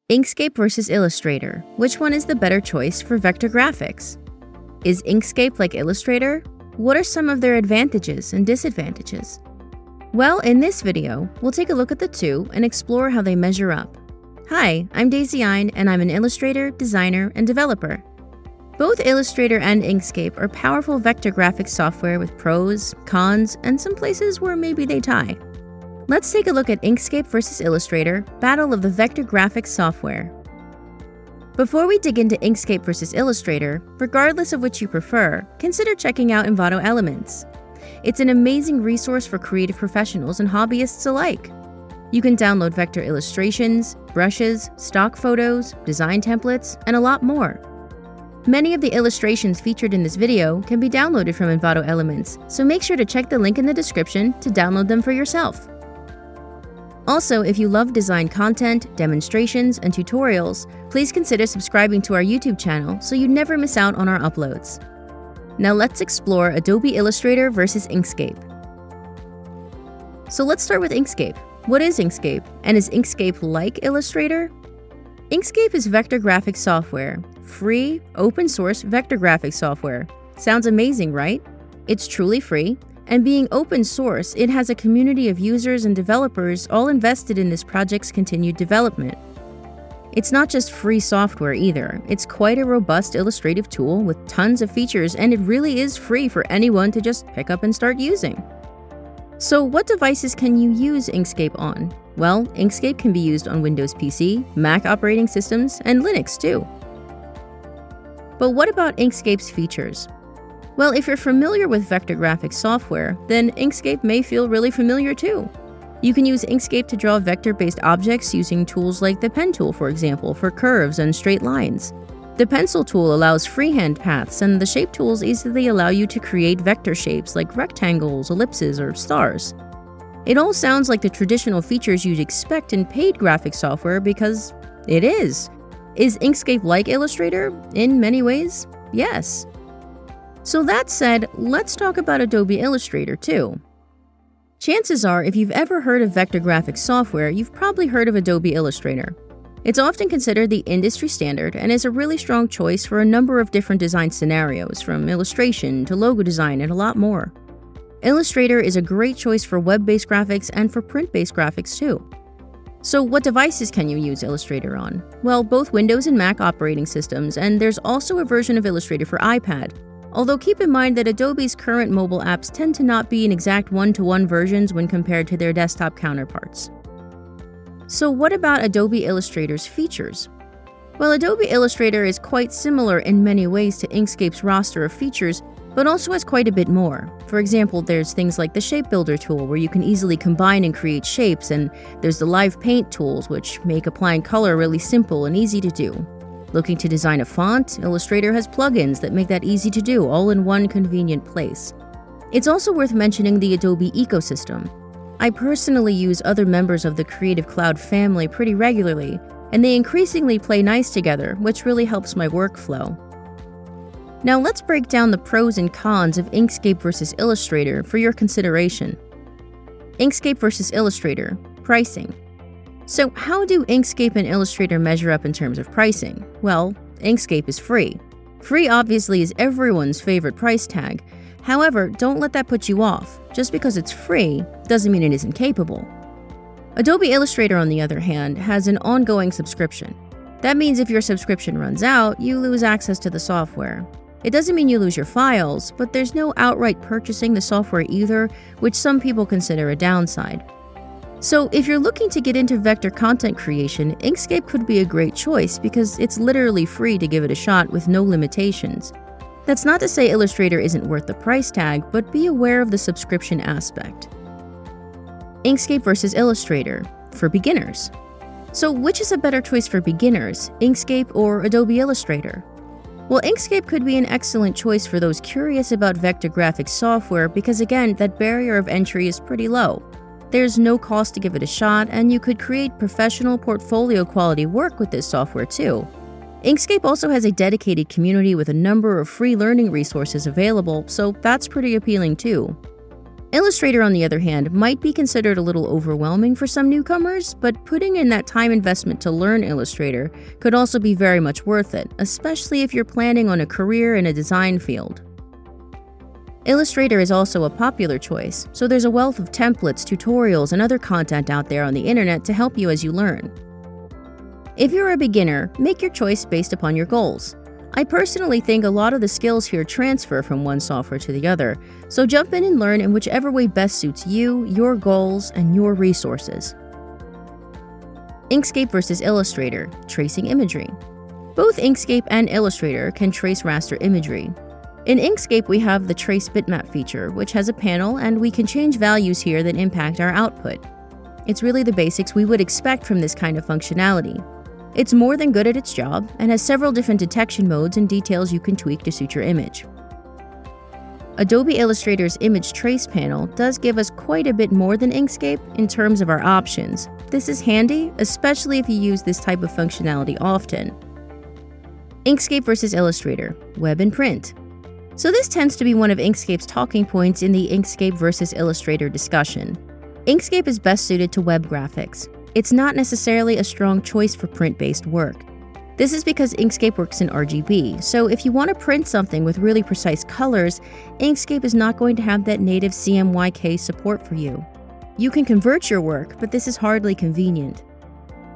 Inkscape versus Illustrator. Which one is the better choice for vector graphics? Is Inkscape like Illustrator? What are some of their advantages and disadvantages? Well, in this video, we'll take a look at the two and explore how they measure up. Hi, I'm Daisy Ein, and I'm an illustrator, designer, and developer. Both Illustrator and Inkscape are powerful vector graphics software with pros, cons, and some places where maybe they tie. Let's take a look at Inkscape versus Illustrator, Battle of the Vector Graphics Software. Before we dig into Inkscape versus Illustrator, regardless of which you prefer, consider checking out Envato Elements. It's an amazing resource for creative professionals and hobbyists alike. You can download vector illustrations, brushes, stock photos, design templates, and a lot more. Many of the illustrations featured in this video can be downloaded from Envato Elements, so make sure to check the link in the description to download them for yourself. Also, if you love design content, demonstrations, and tutorials, please consider subscribing to our YouTube channel so you never miss out on our uploads. Now let's explore Adobe Illustrator versus Inkscape. So let's start with Inkscape. What is Inkscape, and is Inkscape like Illustrator? Inkscape is vector graphics software. Free, open-source vector graphics software. Sounds amazing, right? It's truly free, and being open source, it has a community of users and developers all invested in this project's continued development. It's not just free software either. It's quite a robust illustrative tool with tons of features, and it really is free for anyone to just pick up and start using. So what devices can you use Inkscape on? Well, Inkscape can be used on Windows PC, Mac operating systems, and Linux too. But what about Inkscape's features? Well, if you're familiar with vector graphics software, then Inkscape may feel really familiar too. You can use Inkscape to draw vector-based objects using tools like the pen tool, for example, for curves and straight lines. The pencil tool allows freehand paths, and the shape tools easily allow you to create vector shapes like rectangles, ellipses, or stars. It all sounds like the traditional features you'd expect in paid graphics software because it is. Is Inkscape like Illustrator? In many ways, yes. So that said, let's talk about Adobe Illustrator too. Chances are, if you've ever heard of vector graphics software, you've probably heard of Adobe Illustrator. It's often considered the industry standard and is a really strong choice for a number of different design scenarios, from illustration to logo design and a lot more. Illustrator is a great choice for web-based graphics and for print-based graphics too. So what devices can you use Illustrator on? Well, both Windows and Mac operating systems, and there's also a version of Illustrator for iPad. Although keep in mind that Adobe's current mobile apps tend to not be in exact one-to-one versions when compared to their desktop counterparts. So what about Adobe Illustrator's features? Well, Adobe Illustrator is quite similar in many ways to Inkscape's roster of features, but also has quite a bit more. For example, there's things like the Shape Builder tool, where you can easily combine and create shapes, and there's the Live Paint tools, which make applying color really simple and easy to do. Looking to design a font, Illustrator has plugins that make that easy to do, all in one convenient place. It's also worth mentioning the Adobe ecosystem. I personally use other members of the Creative Cloud family pretty regularly, and they increasingly play nice together, which really helps my workflow. Now let's break down the pros and cons of Inkscape versus Illustrator for your consideration. Inkscape versus Illustrator, pricing. So how do Inkscape and Illustrator measure up in terms of pricing? Well, Inkscape is free. Free obviously is everyone's favorite price tag. However, don't let that put you off. Just because it's free doesn't mean it isn't capable. Adobe Illustrator, on the other hand, has an ongoing subscription. That means if your subscription runs out, you lose access to the software. It doesn't mean you lose your files, but there's no outright purchasing the software either, which some people consider a downside. So if you're looking to get into vector content creation, Inkscape could be a great choice because it's literally free to give it a shot with no limitations. That's not to say Illustrator isn't worth the price tag, but be aware of the subscription aspect. Inkscape versus Illustrator, for beginners. So which is a better choice for beginners, Inkscape or Adobe Illustrator? Well, Inkscape could be an excellent choice for those curious about vector graphics software because again, that barrier of entry is pretty low. There's no cost to give it a shot, and you could create professional portfolio quality work with this software too. Inkscape also has a dedicated community with a number of free learning resources available, so that's pretty appealing too. Illustrator, on the other hand, might be considered a little overwhelming for some newcomers, but putting in that time investment to learn Illustrator could also be very much worth it, especially if you're planning on a career in a design field. Illustrator is also a popular choice, so there's a wealth of templates, tutorials, and other content out there on the internet to help you as you learn. If you're a beginner, make your choice based upon your goals. I personally think a lot of the skills here transfer from one software to the other, so jump in and learn in whichever way best suits you, your goals, and your resources. Inkscape versus Illustrator, tracing imagery. Both Inkscape and Illustrator can trace raster imagery. In Inkscape, we have the Trace Bitmap feature, which has a panel, and we can change values here that impact our output. It's really the basics we would expect from this kind of functionality. It's more than good at its job, and has several different detection modes and details you can tweak to suit your image. Adobe Illustrator's Image Trace panel does give us quite a bit more than Inkscape in terms of our options. This is handy, especially if you use this type of functionality often. Inkscape versus Illustrator, web and print. So this tends to be one of Inkscape's talking points in the Inkscape versus Illustrator discussion. Inkscape is best suited to web graphics. It's not necessarily a strong choice for print-based work. This is because Inkscape works in RGB, so if you want to print something with really precise colors, Inkscape is not going to have that native CMYK support for you. You can convert your work, but this is hardly convenient.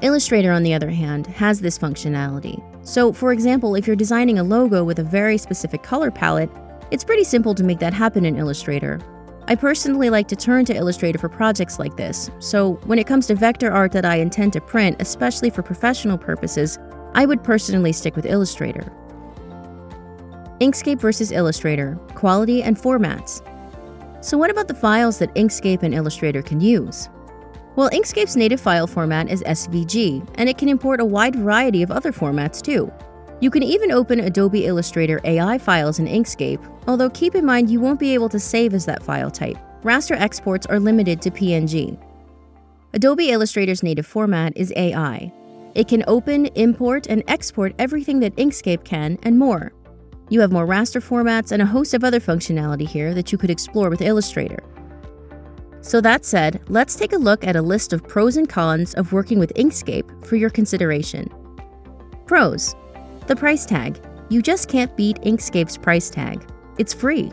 Illustrator, on the other hand, has this functionality. So, for example, if you're designing a logo with a very specific color palette, it's pretty simple to make that happen in Illustrator. I personally like to turn to Illustrator for projects like this, so when it comes to vector art that I intend to print, especially for professional purposes, I would personally stick with Illustrator. Inkscape versus Illustrator, quality and formats. So what about the files that Inkscape and Illustrator can use? Well, Inkscape's native file format is SVG, and it can import a wide variety of other formats too. You can even open Adobe Illustrator AI files in Inkscape, although keep in mind you won't be able to save as that file type. Raster exports are limited to PNG. Adobe Illustrator's native format is AI. It can open, import, and export everything that Inkscape can, and more. You have more raster formats and a host of other functionality here that you could explore with Illustrator. So that said, let's take a look at a list of pros and cons of working with Inkscape for your consideration. Pros. The price tag. You just can't beat Inkscape's price tag. It's free.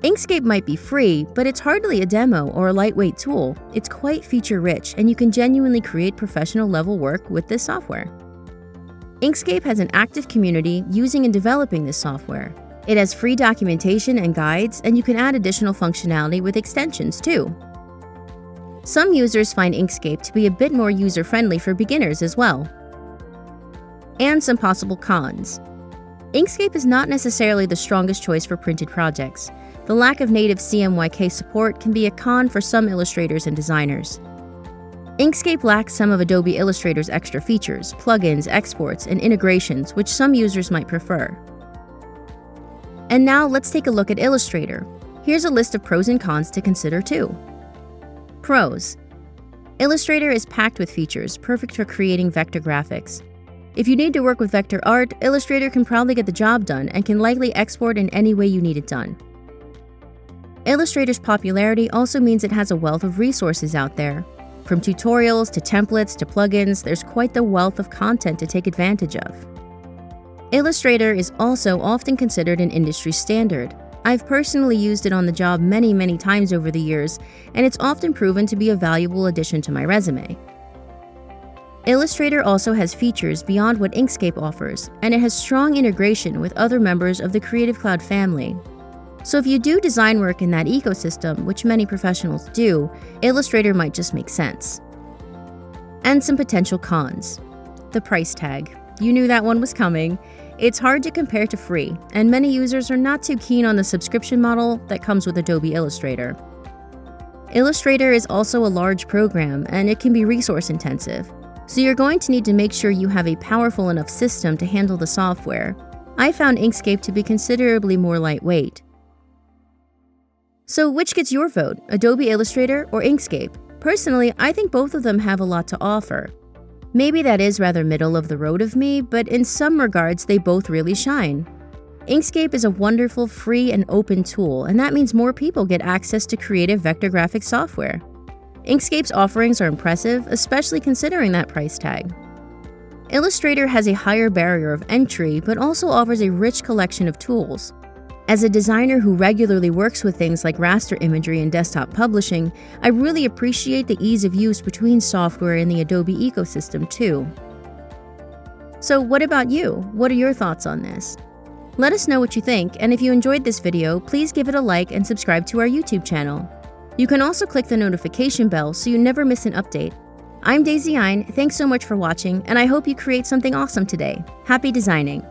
Inkscape might be free, but it's hardly a demo or a lightweight tool. It's quite feature-rich, and you can genuinely create professional-level work with this software. Inkscape has an active community using and developing this software. It has free documentation and guides, and you can add additional functionality with extensions too. Some users find Inkscape to be a bit more user-friendly for beginners as well. And some possible cons. Inkscape is not necessarily the strongest choice for printed projects. The lack of native CMYK support can be a con for some illustrators and designers. Inkscape lacks some of Adobe Illustrator's extra features, plugins, exports, and integrations, which some users might prefer. And now let's take a look at Illustrator. Here's a list of pros and cons to consider too. Pros. Illustrator is packed with features, perfect for creating vector graphics. If you need to work with vector art, Illustrator can probably get the job done and can likely export in any way you need it done. Illustrator's popularity also means it has a wealth of resources out there. From tutorials to templates to plugins, there's quite the wealth of content to take advantage of. Illustrator is also often considered an industry standard. I've personally used it on the job many times over the years, and it's often proven to be a valuable addition to my resume. Illustrator also has features beyond what Inkscape offers, and it has strong integration with other members of the Creative Cloud family. So if you do design work in that ecosystem, which many professionals do, Illustrator might just make sense. And some potential cons. The price tag. You knew that one was coming. It's hard to compare to free, and many users are not too keen on the subscription model that comes with Adobe Illustrator. Illustrator is also a large program, and it can be resource intensive. So you're going to need to make sure you have a powerful enough system to handle the software. I found Inkscape to be considerably more lightweight. So which gets your vote, Adobe Illustrator or Inkscape? Personally, I think both of them have a lot to offer. Maybe that is rather middle of the road of me, but in some regards they both really shine. Inkscape is a wonderful, free, and open tool, and that means more people get access to creative vector graphic software. Inkscape's offerings are impressive, especially considering that price tag. Illustrator has a higher barrier of entry, but also offers a rich collection of tools. As a designer who regularly works with things like raster imagery and desktop publishing, I really appreciate the ease of use between software in the Adobe ecosystem too. So what about you? What are your thoughts on this? Let us know what you think, and if you enjoyed this video, please give it a like and subscribe to our YouTube channel. You can also click the notification bell so you never miss an update. I'm Daisy Ein, thanks so much for watching, and I hope you create something awesome today. Happy designing!